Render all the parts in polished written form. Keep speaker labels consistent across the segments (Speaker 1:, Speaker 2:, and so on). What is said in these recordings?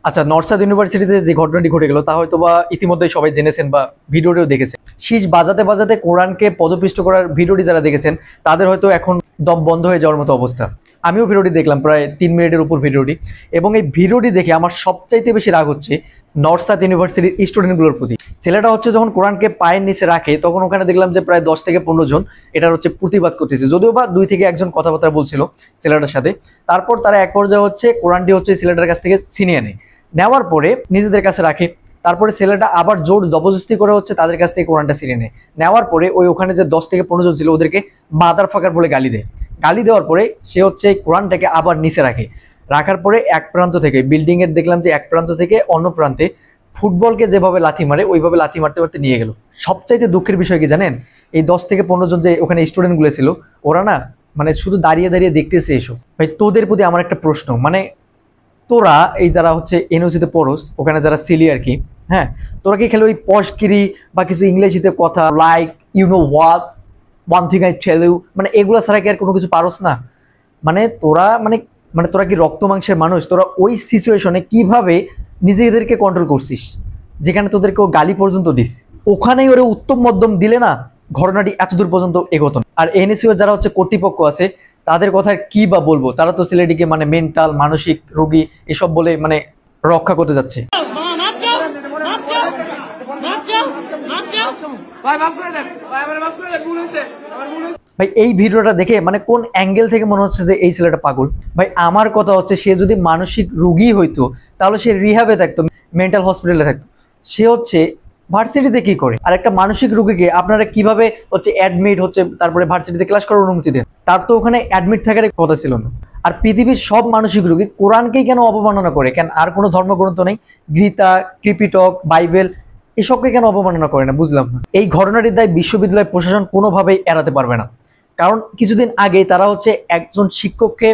Speaker 1: আচ্ছা, north south ইউনিভার্সিটিতে যে ঘটনাটি ঘটে গেল তা হয়তো বা ইতিমধ্যেই সবাই জেনেছেন বা ভিডিওটিও দেখেছেন। শীষ বাজাতে বাজাতে কোরআনকে পদপিষ্ট করার ভিডিওটি যারা দেখেছেন তাদের হয়তো এখন দম বন্ধ হয়ে যাওয়ার মতো অবস্থা। আমিও ভিডিওটি দেখলাম, প্রায় 3 মিনিটের উপর ভিডিওটি, এবং এই ভিডিওটি দেখে আমার সবচাইতে বেশি রাগ হচ্ছে নর্থ সাউথ ইউনিভার্সিটির স্টুডেন্টগুলোর প্রতি। ছেলেটা হচ্ছে যখন কোরআনকে পায়ের নিচে রাখে তখন ওখানে দেখলাম যে প্রায় 10 থেকে 15 জন এটার হচ্ছে প্রতিবাদ করতেছে, যদিও বা 2 থেকে 1 জন কথাবার্তা বলছিল ছেলেটার সাথে। তারপর তারা এক পর্যায়ে হচ্ছে কোরআনটি হচ্ছে ছেলেটার কাছ থেকে ছিনিয়ে নেয়, নেওয়ার পরে নিজেদের কাছে রাখে। তারপরে ছেলেটা আবার জোর জবরদস্তি করে হচ্ছে তাদের কাছ থেকে কোরআনটা ছিনিয়ে নেয়। নেওয়ার পরে ওখানে যে 10 থেকে 15 জন ছিল ওদেরকে মাদার ফাকার বলে গালি দেয়। গালি দেওয়ার পরে সে হচ্ছে কোরআনটাকে আবার নিচে রাখে। রাখার পরে এক প্রান্ত থেকে বিল্ডিং এর দেখলাম যে এক প্রান্ত থেকে অন্য প্রান্তে ফুটবলকে যেভাবে লাথি মারে ওইভাবে লাথি মারতে মারতে নিয়ে গেল। সবচাইতে দুঃখের বিষয় কি জানেন, এই 10 থেকে 15 জন যে ওখানে স্টুডেন্ট গুলো ছিল ওরা না মানে শুধু দাঁড়িয়ে দাঁড়িয়ে দেখতেছে এসব। ভাই তোদের প্রতি আমার একটা প্রশ্ন, মানে তোরা এই যারা হচ্ছে এনওসিতে পড়োস ওখানে যারা সিলি আর কি, হ্যাঁ, তোরা কি খেলে ওই পশকিরি বা কিছু ইংরেজিতে কথা like you know what one thing I tell you, মানে এগুলো ছাড়া কি আর কোনো কিছু পারোস না? মানে তোরা মানে মানে তোরা কি রক্ত মাংসের মানুষ? তোরা ওই সিচুয়েশনে কিভাবে নিজেদেরকে কন্ট্রোল করছিস যেখানে তোদেরকে গালি পর্যন্ত দিস? ওখানেই ওরে উত্তম মধ্যম দিলে না ঘটনাটি এতদূর পর্যন্ত এগোতো না। আর এনএসইউ যারা হচ্ছে কর্তৃপক্ষ আছে তাদের কথা কি বা বলবো, তারা তো ছেলেটিকে মানে মেন্টাল মানসিক রোগী এসব বলে মানে রক্ষা করতে যাচ্ছে। ভাই এই ভিডিওটা দেখে মানে কোন অ্যাঙ্গেল থেকে মনে হচ্ছে যে এই ছেলেটা পাগল? ভাই আমার কথা হচ্ছে সে যদি মানসিক রোগী হইতো তাহলে সে রিহ্যাবে থাকতো, মেন্টাল হসপিটালে থাকতো। সে হচ্ছে ভার্সিটিতে কি করে? আর একটা মানসিক রোগীকে আপনারা কিভাবে হচ্ছে অ্যাডমিট হচ্ছে তারপরে ভার্সিটিতে ক্লাস করার অনুমতি দেন? তার তো ওখানে অ্যাডমিট থাকার কথা ছিল না। আর পৃথিবীর সব মানসিক রোগী কোরআনকেই কেন অবমাননা করে? কেন আর কোনো ধর্মগ্রন্থ নেই? গীতা, ত্রিপিটক, বাইবেল এসবকে কেন অবমাননা করে না? বুঝলাম না। এই ঘটনাটির দায় বিশ্ববিদ্যালয় প্রশাসন কোনোভাবেই এড়াতে পারবে না। কারণ কিছুদিন আগেই তারা হচ্ছে একজন শিক্ষককে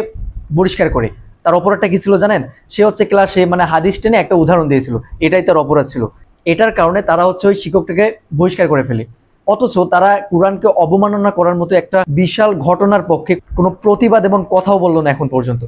Speaker 1: বহিষ্কার করে। তার অপরাধটা কি ছিল জানেন? সে হচ্ছে ক্লাসে মানে হাদিস টেনে একটা উদাহরণ দিয়েছিল, এটাই তার অপরাধ ছিল। এটার কারণে তারা হচ্ছে ওই শিক্ষকটাকে বহিষ্কার করে ফেলে। অথচ তারা কোরআনকে অবমাননা করার মতো একটা বিশাল ঘটনার পক্ষে কোনো প্রতিবাদ এবং কথাও বললো না এখন পর্যন্ত।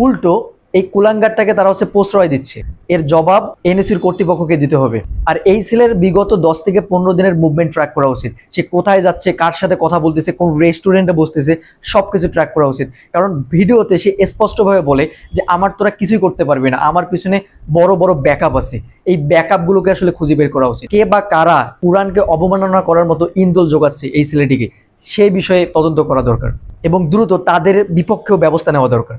Speaker 1: উল্টো এই কুলাঙ্গারটাকে তারা হচ্ছে প্রশ্রয় দিচ্ছে। এর জবাব এনএসির কর্তৃপক্ষকে দিতে হবে। আর এই ছেলের বিগত 10 থেকে 15 দিনের মুভমেন্ট ট্র্যাক করা উচিত। সে কোথায় যাচ্ছে, কার সাথে কথা বলতেছে, কোন রেস্টুরেন্টে বসতেছে, সবকিছু ট্র্যাক করা উচিত। কারণ ভিডিওতে সে স্পষ্টভাবে বলে যে আমার তোরা কিছুই করতে পারবি না, আমার পিছনে বড় বড় ব্যাকআপ আছে। এই ব্যাকআপগুলোকে আসলে খুঁজে বের করা উচিত। কে বা কারা কোরআনকে অবমাননা করার মতো ইন্ধন যোগাচ্ছে এই ছেলেটিকে, সেই বিষয়ে তদন্ত করা দরকার এবং দ্রুত তাদের বিপক্ষেও ব্যবস্থা নেওয়া দরকার।